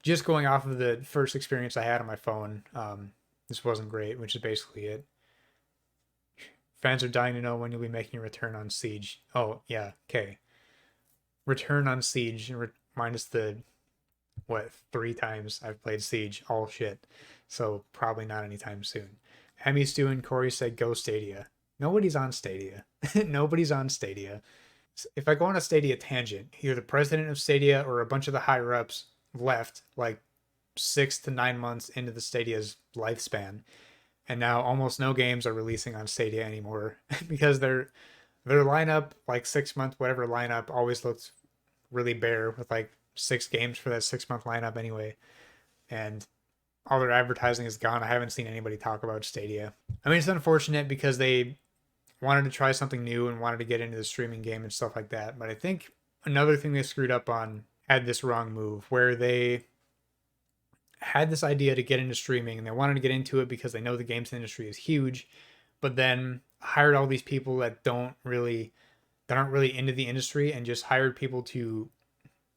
just going off of the first experience I had on my phone, this wasn't great, which is basically it. Fans are dying to know when you'll be making a return on Siege. Oh, yeah, okay. Return on Siege, minus the, what, 3 times I've played Siege, all shit. So probably not anytime soon. Hemi Stu and Corey said go Stadia. Nobody's on Stadia. Nobody's on Stadia. If I go on a Stadia tangent, either the president of Stadia or a bunch of the higher ups left like 6 to 9 months into the Stadia's lifespan, and now almost no games are releasing on Stadia anymore because their lineup, like 6 month whatever lineup, always looks really bare with like 6 games for that 6 month lineup anyway, and all their advertising is gone. I haven't seen anybody talk about Stadia. I mean, it's unfortunate because they wanted to try something new and wanted to get into the streaming game and stuff like that. But I think another thing they screwed up on had this wrong move where they had this idea to get into streaming and they wanted to get into it because they know the games industry is huge, but then hired all these people that aren't really into the industry and just hired people to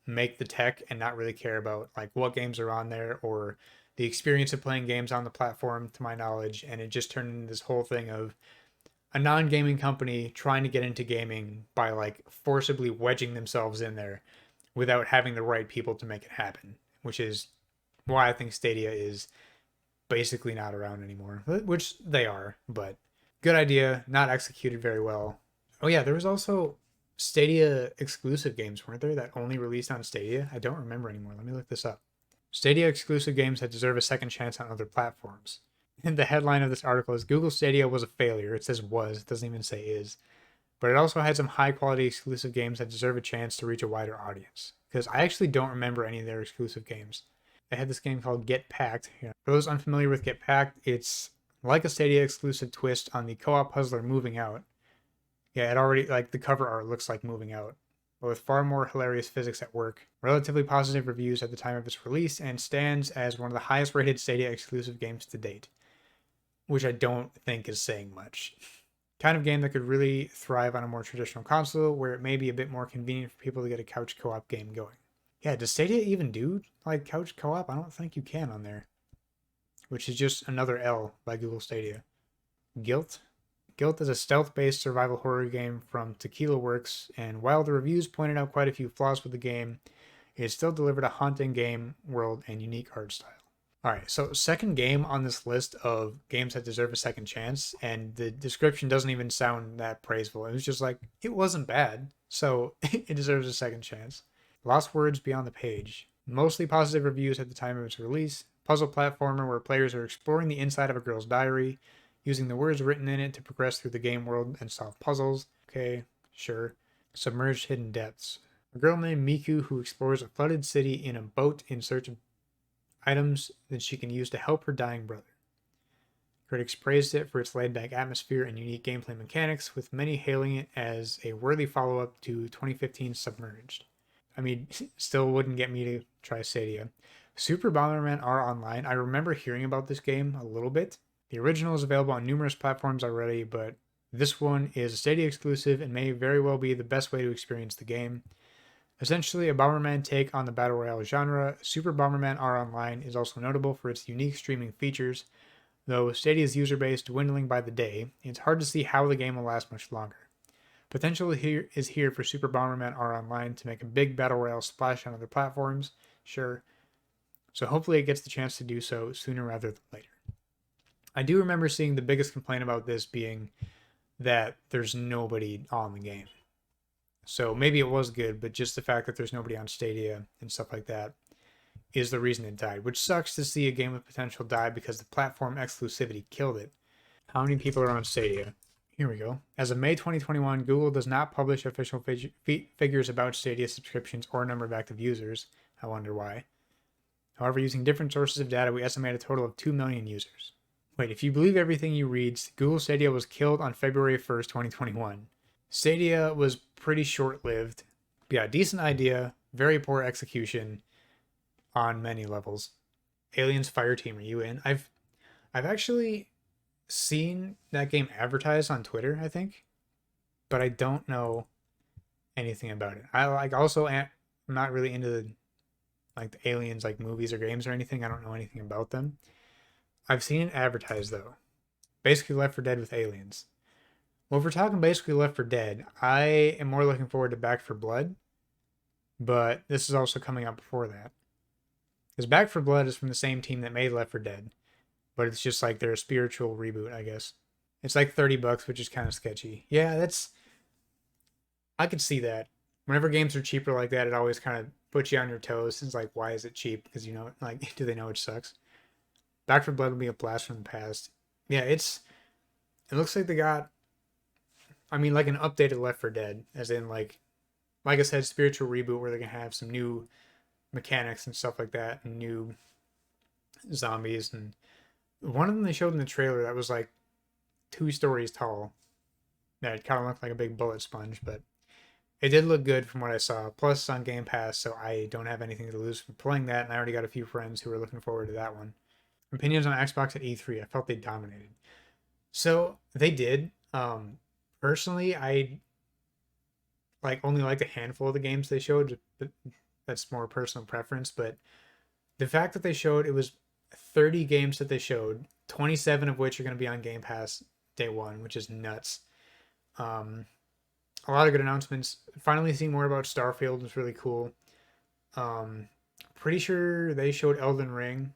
make the tech and not really care about like what games are on there or the experience of playing games on the platform, to my knowledge. And it just turned into this whole thing of a non-gaming company trying to get into gaming by like forcibly wedging themselves in there without having the right people to make it happen, which is why I think Stadia is basically not around anymore, which they are, but good idea, not executed very well. Oh yeah, there was also Stadia exclusive games, weren't there, that only released on Stadia? I don't remember anymore. Let me look this up. Stadia exclusive games that deserve a second chance on other platforms. And the headline of this article is Google Stadia was a failure. It says was, it doesn't even say is. But it also had some high quality exclusive games that deserve a chance to reach a wider audience. Because I actually don't remember any of their exclusive games. They had this game called Get Packed. Yeah. For those unfamiliar with Get Packed, it's like a Stadia exclusive twist on the co-op puzzler Moving Out. Yeah, it already, like, the cover art looks like Moving Out, but with far more hilarious physics at work. Relatively positive reviews at the time of its release, and stands as one of the highest rated Stadia exclusive games to date, which I don't think is saying much. Kind of game that could really thrive on a more traditional console, where it may be a bit more convenient for people to get a couch co-op game going. Yeah, does Stadia even do like couch co-op? I don't think you can on there, which is just another L by Google Stadia. Guilt. Guilt is a stealth-based survival horror game from Tequila Works, and while the reviews pointed out quite a few flaws with the game, it still delivered a haunting game world and unique art style. All right, so second game on this list of games that deserve a second chance, and the description doesn't even sound that praiseful. It was just like, it wasn't bad, so it deserves a second chance. Lost Words Beyond the Page. Mostly positive reviews at the time of its release. Puzzle platformer where players are exploring the inside of a girl's diary, using the words written in it to progress through the game world and solve puzzles. Okay, sure. Submerged Hidden Depths. A girl named Miku who explores a flooded city in a boat in search of items that she can use to help her dying brother. Critics praised it for its laid-back atmosphere and unique gameplay mechanics, with many hailing it as a worthy follow-up to 2015's Submerged. I mean, still wouldn't get me to try Stadia. Super Bomberman R Online. I remember hearing about this game a little bit. The original is available on numerous platforms already, but this one is a Stadia exclusive and may very well be the best way to experience the game. Essentially a Bomberman take on the Battle Royale genre, Super Bomberman R Online is also notable for its unique streaming features. Though Stadia's user base dwindling by the day, it's hard to see how the game will last much longer. Potential is here for Super Bomberman R Online to make a big Battle Royale splash on other platforms, sure. So hopefully it gets the chance to do so sooner rather than later. I do remember seeing the biggest complaint about this being that there's nobody on the game. So maybe it was good, but just the fact that there's nobody on Stadia and stuff like that is the reason it died, which sucks to see a game with potential die because the platform exclusivity killed it. How many people are on Stadia? Here we go. As of May 2021, Google does not publish official figures about Stadia subscriptions or number of active users. I wonder why. However, using different sources of data, we estimate a total of 2 million users. Wait, if you believe everything you read, Google Stadia was killed on February 1st, 2021. Stadia was pretty short-lived. But yeah, decent idea, very poor execution on many levels. Aliens Fireteam, are you in? I've actually seen that game advertised on Twitter, I think, but I don't know anything about it. I like also am not really into like the Aliens like movies or games or anything. I don't know anything about them. I've seen it advertised though. Basically Left 4 Dead with aliens. Well, if we're talking basically Left 4 Dead, I am more looking forward to Back 4 Blood, but this is also coming out before that. Because Back 4 Blood is from the same team that made Left 4 Dead, but it's just like their spiritual reboot, I guess. It's like $30, which is kind of sketchy. Yeah, that's I could see that. Whenever games are cheaper like that, it always kind of puts you on your toes. It's like, why is it cheap? Because you know, like, do they know it sucks? Back 4 Blood will be a blast from the past. Yeah, it looks like they got, I mean, like an updated Left 4 Dead, as in like I said, spiritual reboot where they're gonna have some new mechanics and stuff like that, and new zombies. And one of them they showed in the trailer that was like 2 stories tall. That kind of looked like a big bullet sponge, but it did look good from what I saw. Plus, it's on Game Pass, so I don't have anything to lose from playing that, and I already got a few friends who are looking forward to that one. Opinions on Xbox at E3, I felt they dominated. So they did. Personally, I like only liked a handful of the games they showed. But that's more personal preference. But the fact that they showed it was 30 games that they showed, 27 of which are going to be on Game Pass day one, which is nuts. Um, a lot of good announcements. Finally seeing more about Starfield was really cool. Um, Pretty sure they showed Elden Ring.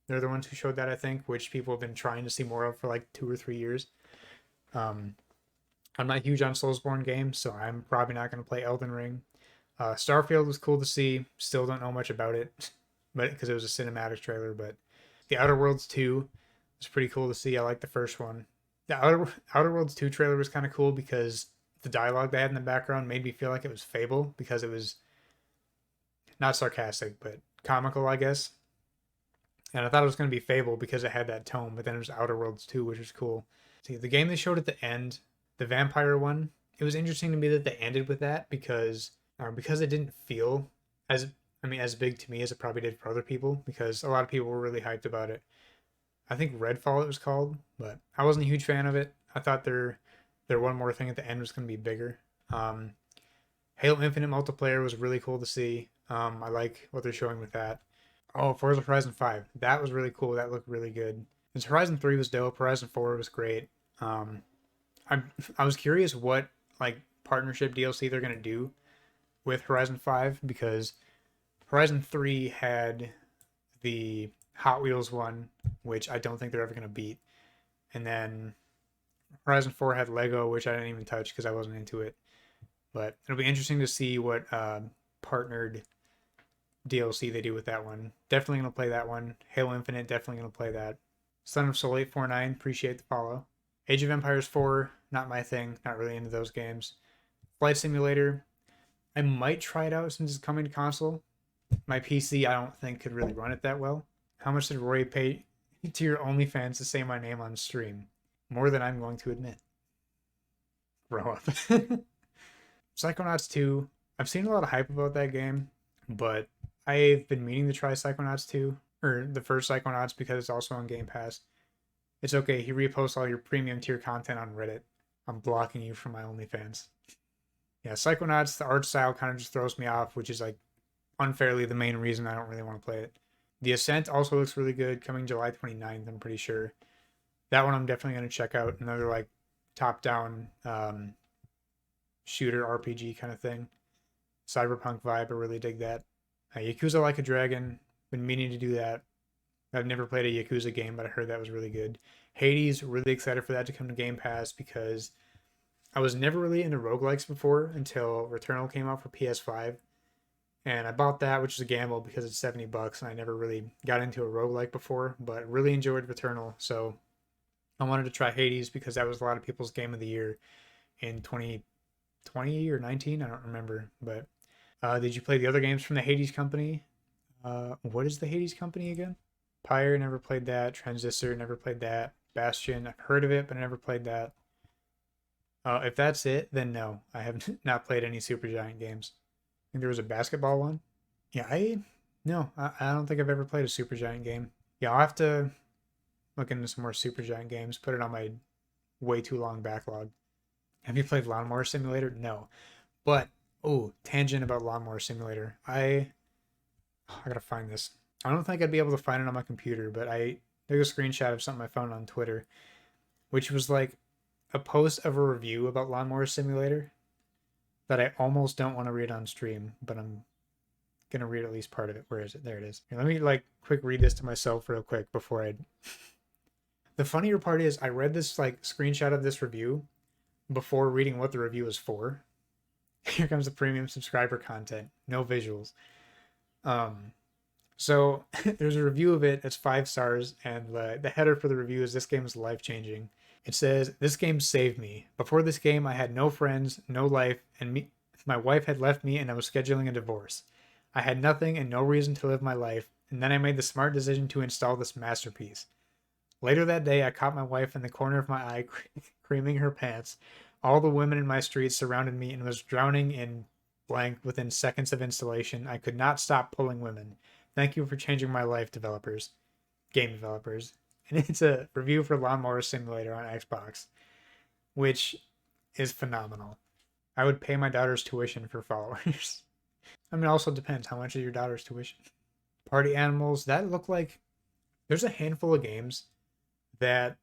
They're the ones who showed that, I think, which people have been trying to see more of for like 2 or 3 years. Um, I'm not huge on Soulsborne games, so I'm probably not going to play Elden Ring. Starfield was cool to see. Still don't know much about it, but because it was a cinematic trailer. But the Outer Worlds 2 was pretty cool to see. I like the first one. The Outer Worlds 2 trailer was kind of cool because the dialogue they had in the background made me feel like it was Fable because it was not sarcastic, but comical, I guess. And I thought it was going to be Fable because it had that tone, but then it was Outer Worlds 2, which was cool. See, the game they showed at the end, the vampire one, it was interesting to me that they ended with that because it didn't feel as as big to me as it probably did for other people because a lot of people were really hyped about it. I think Redfall it was called, but I wasn't a huge fan of it. I thought their one more thing at the end was going to be bigger. Um, Halo Infinite multiplayer was really cool to see. I like what they're showing with that. Oh, Forza Horizon 5. That was really cool. That looked really good. Because Horizon 3 was dope. Horizon 4 was great. Um, I I was curious what like partnership DLC they're gonna do with Horizon 5 because Horizon 3 had the Hot Wheels one, which I don't think they're ever gonna beat, and then Horizon 4 had Lego, which I didn't even touch because I wasn't into it. But it'll be interesting to see what partnered DLC they do with that one. Definitely gonna play that one. Halo Infinite, definitely gonna play that. Son of Soul 849, appreciate the follow. Age of Empires 4, not my thing. Not really into those games. Flight Simulator, I might try it out since it's coming to console. My PC, I don't think could really run it that well. How much did Roy pay to your OnlyFans to say my name on stream? More than I'm going to admit. Grow up. Psychonauts 2, I've seen a lot of hype about that game, but I've been meaning to try Psychonauts 2, or the first Psychonauts because it's also on Game Pass. It's okay, he reposts all your premium tier content on Reddit. I'm blocking you from my OnlyFans. Yeah, Psychonauts, the art style kind of just throws me off, which is like unfairly the main reason I don't really want to play it. The Ascent also looks really good, coming July 29th, I'm pretty sure. That one I'm definitely going to check out. Another like top down shooter RPG kind of thing. Cyberpunk vibe, I really dig that. Yakuza Like a Dragon, been meaning to do that. I've never played a Yakuza game, but I heard that was really good. Hades, really excited for that to come to Game Pass because I was never really into roguelikes before until Returnal came out for PS5. And I bought that, which is a gamble because it's $70, and I never really got into a roguelike before, but really enjoyed Returnal. So I wanted to try Hades because that was a lot of people's game of the year in 2020 or 19. I don't remember. But did you play the other games from the Hades company? What is the Hades company again? Pyre, never played that. Transistor, never played that. Bastion, I've heard of it, but I never played that. If that's it, then no, I have not played any Supergiant games. I think there was a basketball one. Yeah, I don't think I've ever played a Supergiant game. Yeah, I'll have to look into some more Supergiant games. Put it on my way too long backlog. Have you played Lawnmower Simulator? No, but oh, tangent about Lawnmower Simulator. I gotta find this. I don't think I'd be able to find it on my computer, but I took a screenshot of something I found on Twitter, which was like a post of a review about Lawnmower Simulator that I almost don't want to read on stream, but I'm gonna read at least part of it. Where is it? There it is. Here, let me like quick read this to myself real quick before I. The funnier part is I read this like screenshot of this review before reading what the review is for. Here comes the premium subscriber content, no visuals. Um, so there's a review of it. It's 5 stars, and the header for the review is "This game is life changing." It says, "This game saved me. Before this game, I had no friends, no life, and my wife had left me, and I was scheduling a divorce. I had nothing and no reason to live my life, and then I made the smart decision to install this masterpiece. Later that day, I caught my wife in the corner of my eye, creaming her pants. All the women in my street surrounded me and was drowning in blank within seconds of installation. I could not stop pulling women. Thank you for changing my life, developers, game developers." And it's a review for Lawnmower Simulator on Xbox, which is phenomenal. I would pay my daughter's tuition for followers. I mean, it also depends how much is your daughter's tuition. Party Animals, that look like there's a handful of games that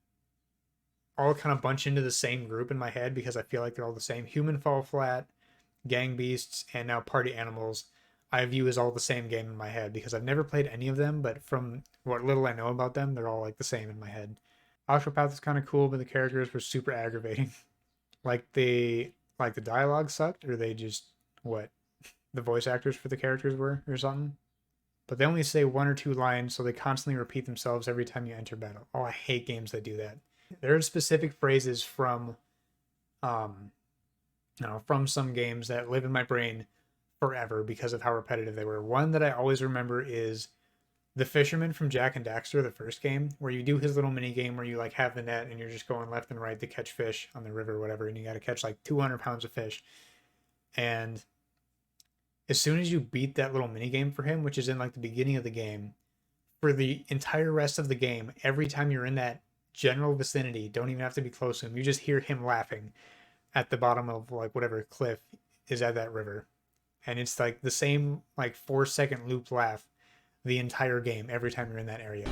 all kind of bunch into the same group in my head because I feel like they're all the same. Human Fall Flat, Gang Beasts, and now Party Animals I view as all the same game in my head because I've never played any of them, but from what little I know about them, they're all like the same in my head. Octopath is kind of cool, but the characters were super aggravating. Like the dialogue sucked, or they just what the voice actors for the characters were, or something. But they only say one or two lines, so they constantly repeat themselves every time you enter battle. Oh, I hate games that do that. There are specific phrases from, um, from some games that live in my brain forever because of how repetitive they were. One that I always remember is the fisherman from Jak and Daxter, the first game, where you do his little mini game where you like have the net and you're just going left and right to catch fish on the river or whatever, and you got to catch like 200 pounds of fish. And as soon as you beat that little mini game for him, which is in like the beginning of the game, for the entire rest of the game, every time you're in that general vicinity, don't even have to be close to him, you just hear him laughing at the bottom of like whatever cliff is at that river. And it's like the same like 4 second loop laugh the entire game every time you're in that area.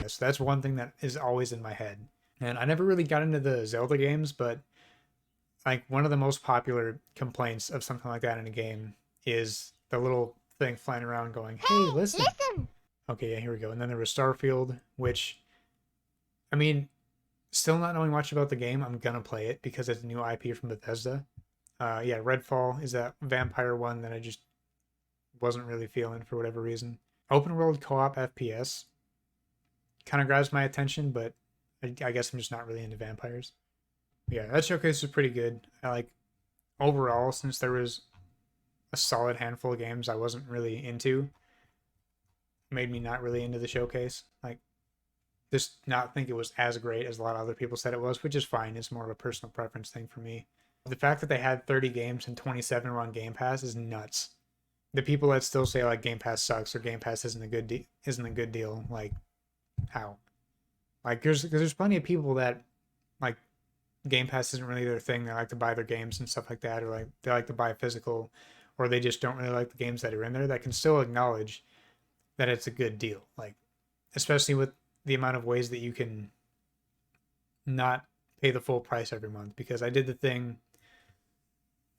So that's one thing that is always in my head. And I never really got into the Zelda games, but like one of the most popular complaints of something like that in a game is the little thing flying around going, "Hey, listen." Okay, yeah, here we go. And then there was Starfield, which, I mean, still not knowing much about the game, I'm gonna play it because it's a new IP from Bethesda. Yeah, Redfall is that vampire one that I just wasn't really feeling for whatever reason. Open world co-op FPS kind of grabs my attention, but I guess I'm just not really into vampires. Yeah, that showcase was pretty good. I like overall, since there was a solid handful of games I wasn't really into, made me not really into the showcase. Like, just not think it was as great as a lot of other people said it was, which is fine. It's more of a personal preference thing for me. The fact that they had 30 games and 27 were on Game Pass is nuts. The people that still say like Game Pass sucks or Game Pass isn't a good deal, like how? Like there's plenty of people that like Game Pass isn't really their thing. They like to buy their games and stuff like that, or like they like to buy physical, or they just don't really like the games that are in there. That can still acknowledge that it's a good deal. Like especially with the amount of ways that you can not pay the full price every month. Because I did the thing,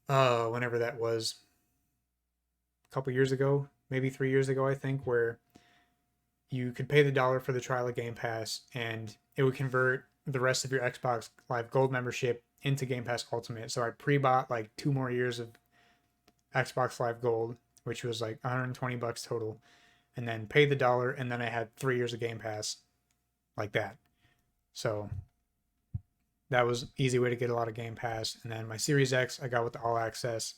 whenever that was, a couple years ago, maybe 3 years ago, I think, where you could pay the dollar for the trial of Game Pass, and it would convert the rest of your Xbox Live Gold membership into Game Pass Ultimate. So I pre-bought like 2 more years of Xbox Live Gold, which was like $120 total, and then paid the dollar, and then I had 3 years of Game Pass like that. So that was easy way to get a lot of Game Pass. And then my Series X, I got with the All Access.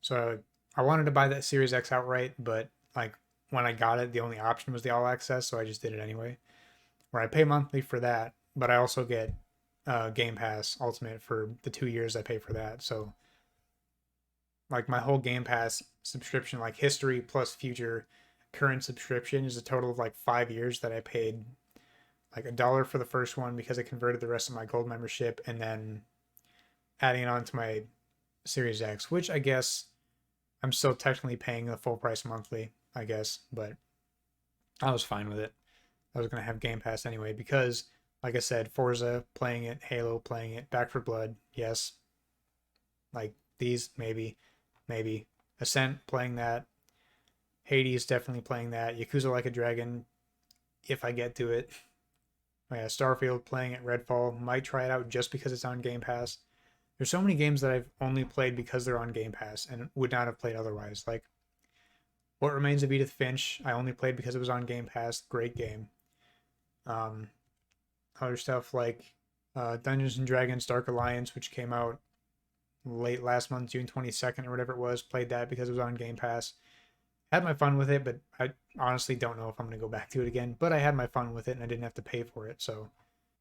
So I wanted to buy that Series X outright, but like when I got it, the only option was the All Access, so I just did it anyway. Where I pay monthly for that, but I also get Game Pass Ultimate for the 2 years I pay for that. So like my whole Game Pass subscription, like history plus future current subscription, is a total of like 5 years that I paid like $1 for the first one because it converted the rest of my gold membership, and then adding it on to my Series X, which I guess I'm still technically paying the full price monthly, I guess, but I was fine with it. I was gonna have Game Pass anyway because, like I said, Forza playing it, Halo playing it, Back for Blood, yes, like these maybe Ascent playing that, Hades definitely playing that, Yakuza Like a Dragon if I get to it. Oh, yeah, Starfield playing it, Redfall might try it out just because it's on Game Pass. There's so many games that I've only played because they're on Game Pass and would not have played otherwise. Like What Remains of Edith Finch, I only played because it was on Game Pass. Great game. Um, Other stuff like Dungeons and Dragons Dark Alliance, which came out late last month, June 22nd or whatever it was. Played that because it was on Game Pass. Had my fun with it, but I honestly don't know if I'm going to go back to it again. But I had my fun with it and I didn't have to pay for it. So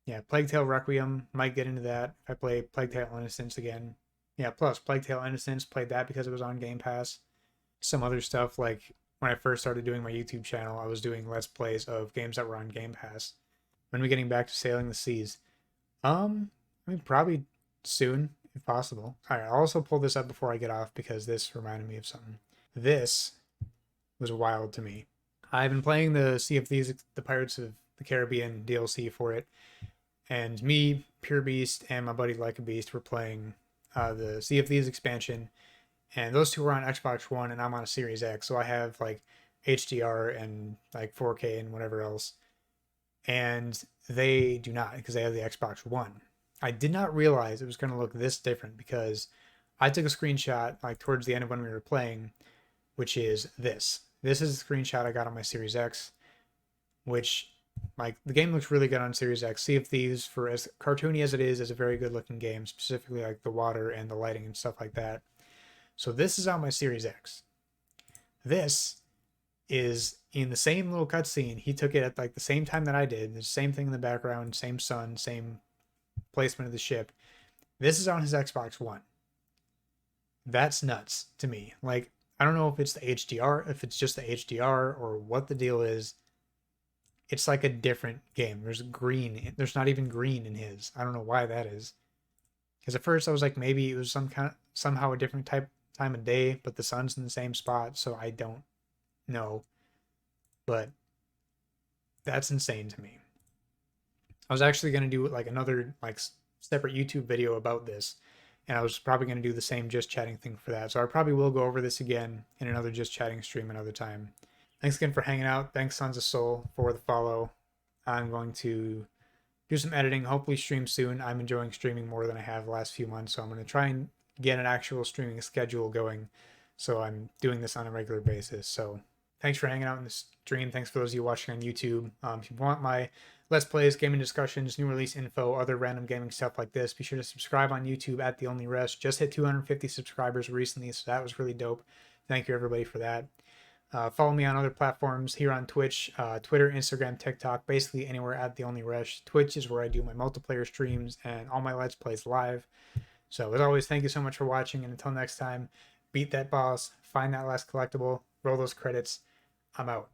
yeah, Plague Tale Requiem, might get into that if I play Plague Tale Innocence again. Yeah, plus Plague Tale Innocence, played that because it was on Game Pass. Some other stuff like when I first started doing my YouTube channel, I was doing Let's Plays of games that were on Game Pass. When are we getting back to Sailing the Seas? I mean, probably soon, if possible. All right, I'll also pull this up before I get off because this reminded me of something. This was wild to me. I've been playing the Sea of Thieves, the Pirates of the Caribbean DLC for it, and me, Pure Beast, and my buddy Like a Beast were playing the Sea of Thieves expansion, and those two were on Xbox One, and I'm on a Series X, so I have like HDR and like 4K and whatever else, and they do not because they have the Xbox One. I did not realize it was going to look this different because I took a screenshot like towards the end of when we were playing, which is this. This is a screenshot I got on my Series X, which like the game looks really good on Series X. Sea of Thieves, for as cartoony as it is a very good looking game, specifically like the water and the lighting and stuff like that. So this is on my Series X. This is in the same little cutscene. He took it at like the same time that I did. The same thing in the background, same sun, same placement of the ship. This is on his Xbox One. That's nuts to me. Like, I don't know if it's the HDR, if it's just the HDR or what the deal is. It's like a different game. There's green. There's not even green in his. I don't know why that is. Because at first I was like, maybe it was somehow a different time of day, but the sun's in the same spot, so I don't know. But that's insane to me. I was actually gonna do like another like separate YouTube video about this, and I was probably gonna do the same just chatting thing for that. So I probably will go over this again in another just chatting stream another time. Thanks again for hanging out. Thanks Sons of Soul for the follow. I'm going to do some editing, hopefully stream soon. I'm enjoying streaming more than I have the last few months, so I'm going to try and get an actual streaming schedule going. So I'm doing this on a regular basis. So thanks for hanging out in this stream. Thanks for those of you watching on YouTube. If you want my Let's Plays, gaming discussions, new release info, other random gaming stuff like this, be sure to subscribe on YouTube at The Only Rest. Just hit 250 subscribers recently, so that was really dope. Thank you everybody for that. Follow me on other platforms here on Twitch, Twitter, Instagram, TikTok, basically anywhere at The Only Rush. Twitch is where I do my multiplayer streams and all my Let's Plays live. So as always, thank you so much for watching, and until next time, beat that boss, find that last collectible, roll those credits. I'm out.